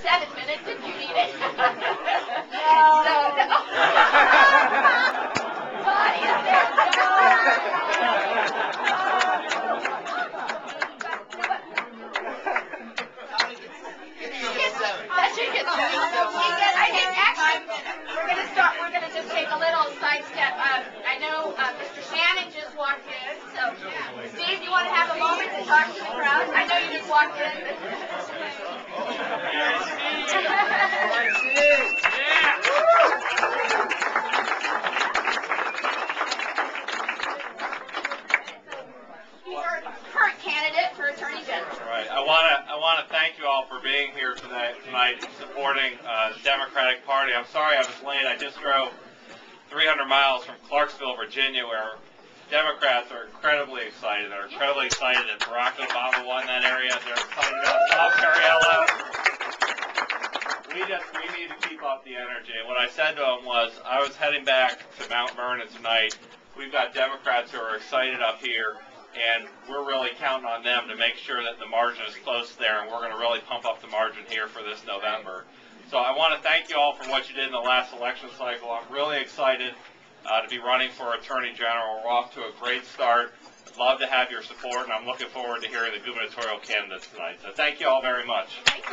7 minutes if you need it. Bonnie is there. That should get I think actually we're gonna just take a little sidestep. I know Mr. Shannon just walked in, so Steve, you want to have a moment to talk to the crowd? I know you just walked in. He's our current candidate for Attorney General. Right. I want to thank you all for being here tonight, supporting the Democratic Party. I'm sorry I was late. I just drove 300 miles from Clarksville, Virginia, where Democrats are incredibly excited. They're incredibly excited that Barack Obama won that area. They're excited about South Carolina. We need to keep up the energy. And what I said to them was, I was heading back to Mount Vernon tonight. We've got Democrats who are excited up here, and we're really counting on them to make sure that the margin is close there, and we're going to really pump up the margin here for this November. So I want to thank you all for what you did in the last election cycle. I'm really excited to be running for Attorney General. We're off to a great start. I'd love to have your support, and I'm looking forward to hearing the gubernatorial candidates tonight. So thank you all very much. Thank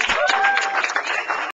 you.